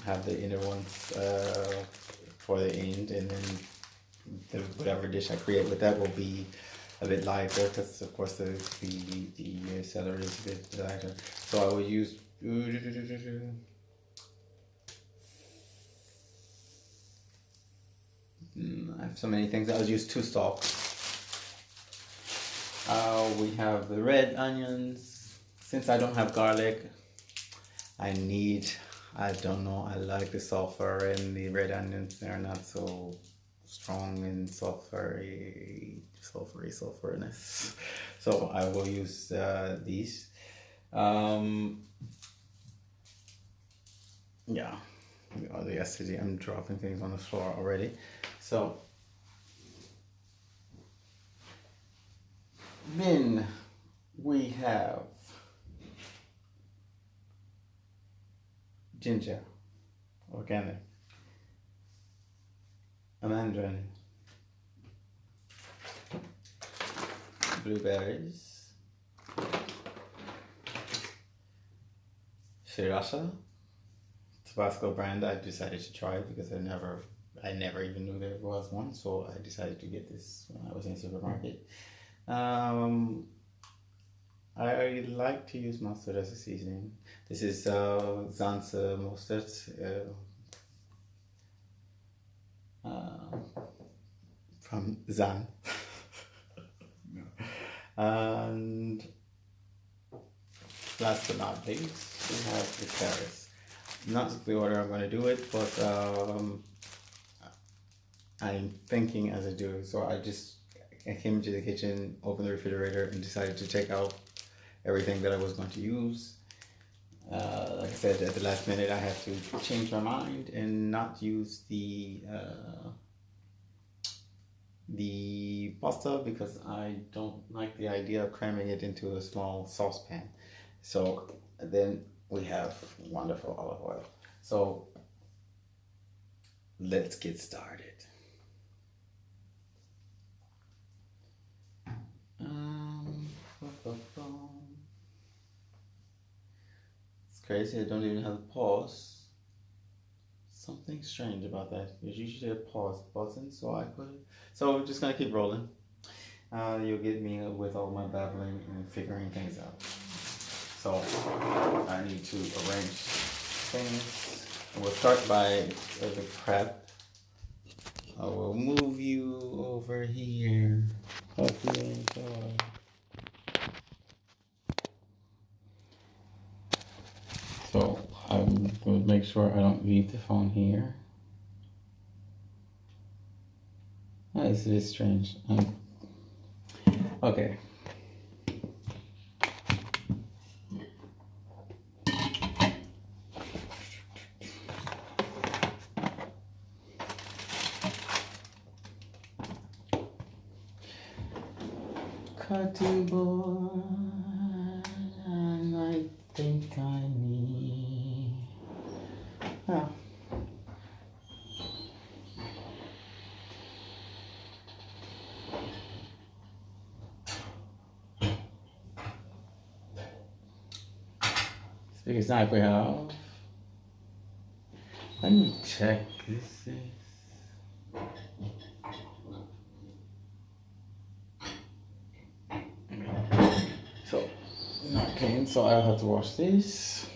have the inner ones for the end, and then whatever dish I create with that will be a bit lighter because of course the celery is a bit lighter. So I will use I have so many things. I'll use 2 stalks. We have the red onions. Since I don't have garlic, I don't know, I like the sulfur, and the red onions, they're not so strong in sulfuriness. So I will use these. Yeah, yesterday I'm dropping things on the floor already. So then we have ginger, organic, a mandarin, blueberries, sriracha, Tabasco brand. I decided to try it because I never even knew there was one, so I decided to get this when I was in the supermarket. I like to use mustard as a seasoning. This is Zanze mustard from Zan. And last but not least, we have the carrots. Not the order I'm going to do it, but I'm thinking as I do it. So I came into the kitchen, opened the refrigerator, and decided to take out everything that I was going to use. Like I said, at the last minute, I had to change my mind and not use the pasta because I don't like the idea of cramming it into a small saucepan. So then we have wonderful olive oil. So let's get started. It's crazy, I don't even have a pause. Something strange about that. There's usually a pause button, so we're just gonna keep rolling. You'll get me with all my babbling and figuring things out. So I need to arrange things. And we'll start by the prep. I will move you over here. Hope you enjoy. So I'm going to make sure I don't leave the phone here. This is strange. Okay. Cutting board, and I think I need. Oh. Biggest knife we have. Let me check this. So, not clean, so I'll have to wash this.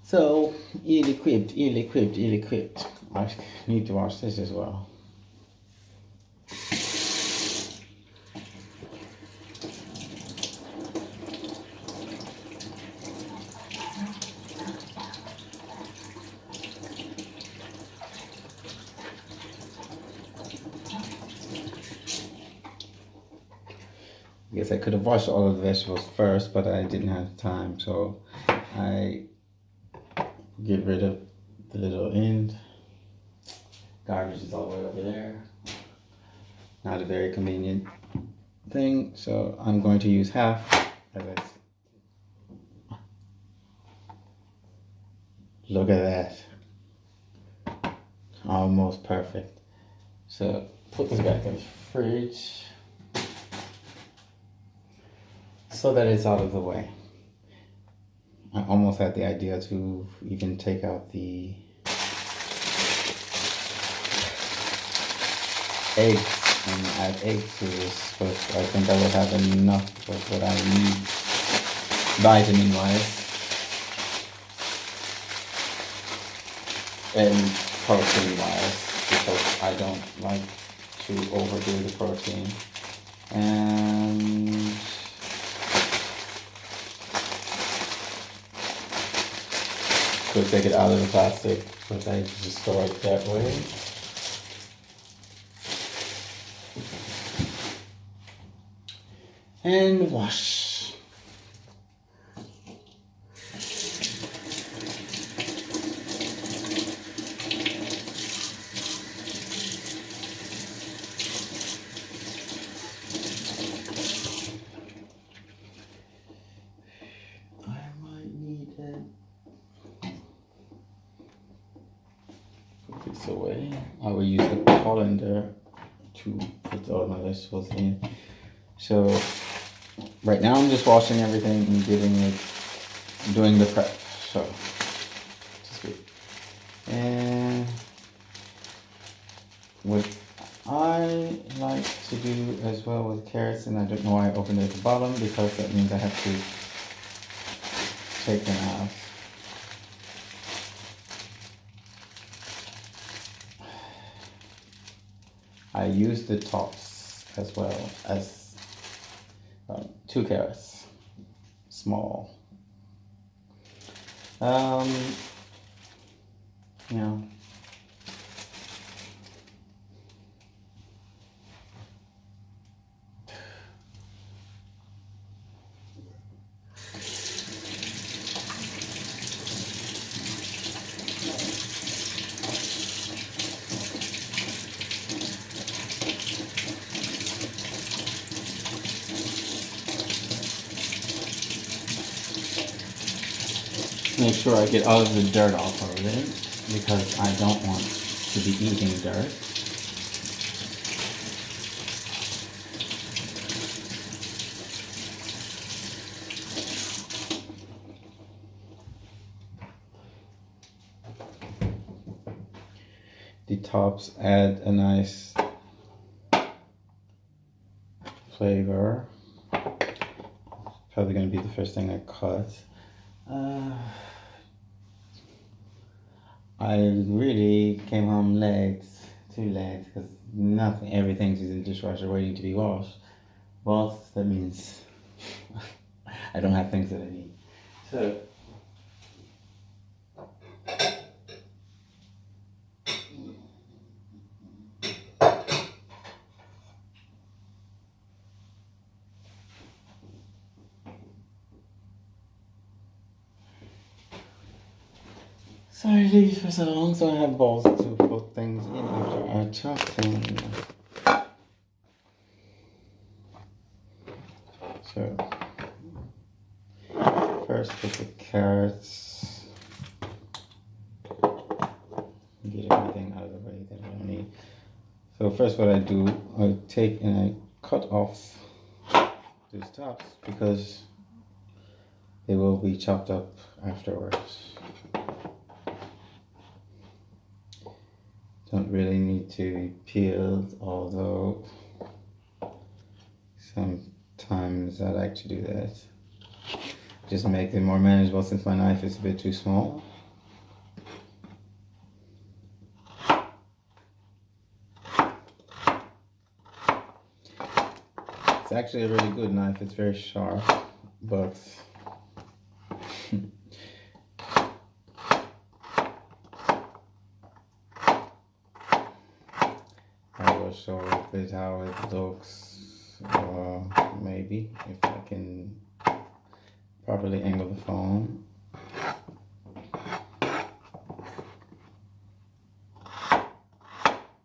So, ill-equipped. I need to wash this as well. I guess I could have washed all of the vegetables first, but I didn't have time, so I get rid of the little end. Garbage is all the way over there. Not a very convenient thing, so I'm going to use half as I see. Look at that. Almost perfect. So put this back in the fridge so that it's out of the way. I almost had the idea to even take out the eggs and add eggs to this, but I think I will have enough of what I need vitamin wise and protein wise, because I don't like to overdo the protein. And could take it out of the plastic, but I just store it that way. And wash. I might need it. Put this away. I will use the colander to put all my vegetables in. So right now I'm just washing everything and doing the prep. So just wait. And what I like to do as well with carrots, and I don't know why I opened it at the bottom, because that means I have to take them out. I use the tops as well as 2 carrots, small. You know, make sure I get all of the dirt off of it, because I don't want to be eating dirt. The tops add a nice flavor. Probably going to be the first thing I cut. I really came home too late, because everything's in the dishwasher waiting to be washed. Well, that means I don't have things that I need. So sorry to leave it for so long, so I have balls to put things in after I chop them. So, first put the carrots. Get everything out of the way that I don't need. So first what I do, I take and I cut off these tops, because they will be chopped up afterwards. Don't really need to be peeled, although sometimes I like to do that. Just make it more manageable, since my knife is a bit too small. It's actually a really good knife, it's very sharp, but I will show a bit how it looks Maybe if I can properly angle the phone.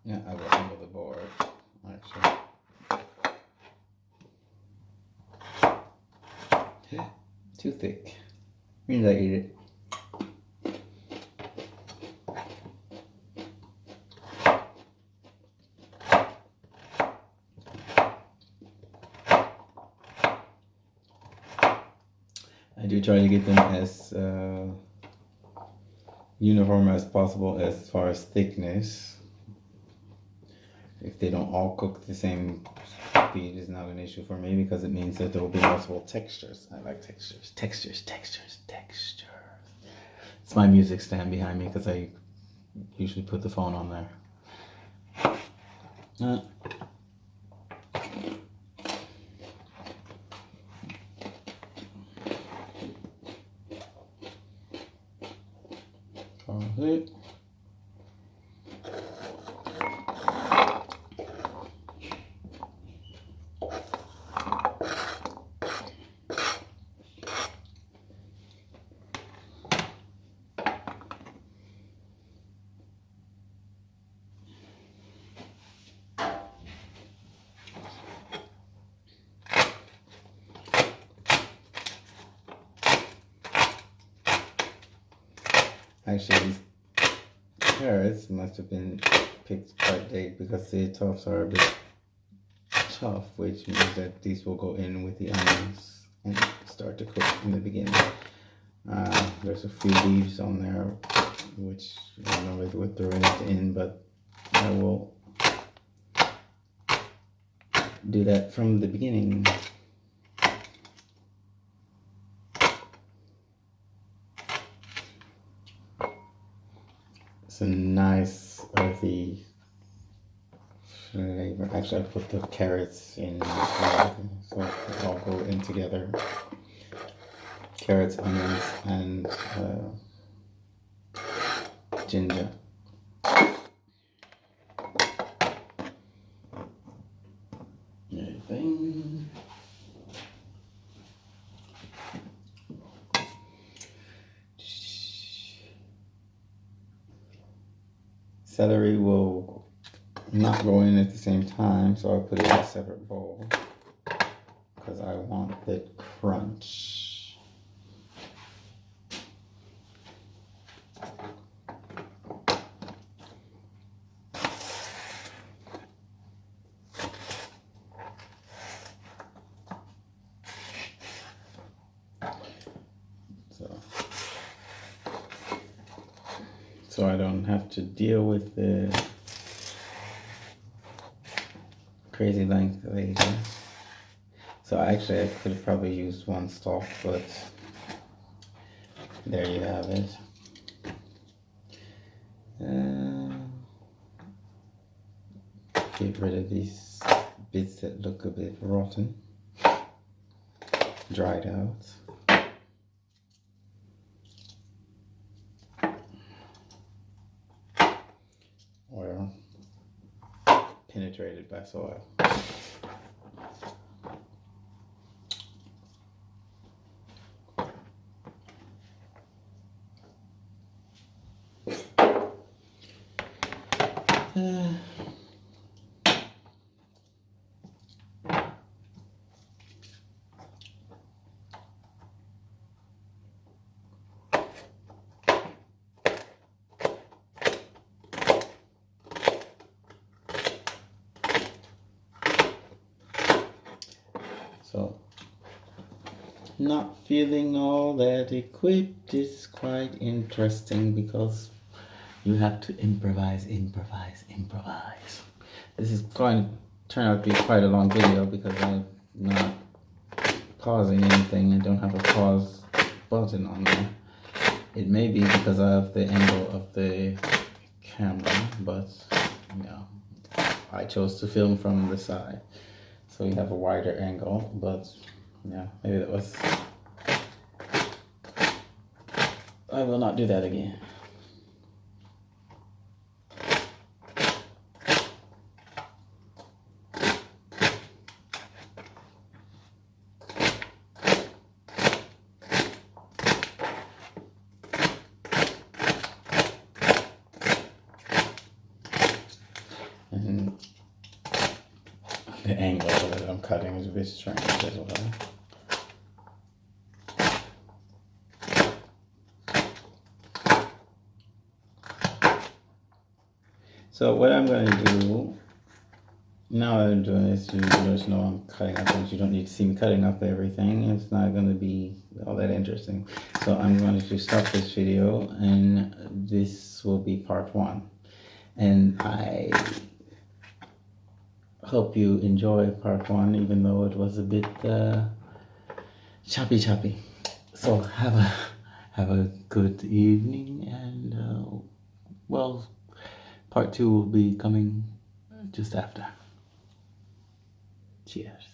Yeah, I will angle the board, actually. Too thick. Means I eat it. I do try to get them as uniform as possible as far as thickness. If they don't all cook the same speed, is not an issue for me because it means that there will be multiple textures. I like textures. Textures. It's my music stand behind me because I usually put the phone on there. It. Actually, these carrots must have been picked quite late because the tops are a bit tough, which means that these will go in with the onions and start to cook in the beginning. There's a few leaves on there, which I don't know if we're throwing it in, but I will do that from the beginning. It's a nice earthy flavor. Actually, I put the carrots in so it all go in together. Carrots, onions, and ginger. Everything. Celery will not go in at the same time, so I'll put it in a separate bowl because I want that crunch. So I don't have to deal with the crazy length later. So actually I could have probably used one stalk, but there you have it. Get rid of these bits that look a bit rotten, dried out. Or penetrated by soil. So, not feeling all that equipped is quite interesting because you have to improvise. This is going to turn out to be quite a long video because I'm not pausing anything. I don't have a pause button on there. It may be because of the angle of the camera, but you know, I chose to film from the side. So you have a wider angle, but yeah, maybe that was... I will not do that again. The angle that I'm cutting is a bit strange as well. So what I'm going to do, now that I'm doing this, you just know I'm cutting up things. You don't need to see me cutting up everything. It's not going to be all that interesting. So I'm going to stop this video, and this will be part 1. And I hope you enjoy part 1, even though it was a bit choppy. So have a good evening, and well, part 2 will be coming just after. Cheers.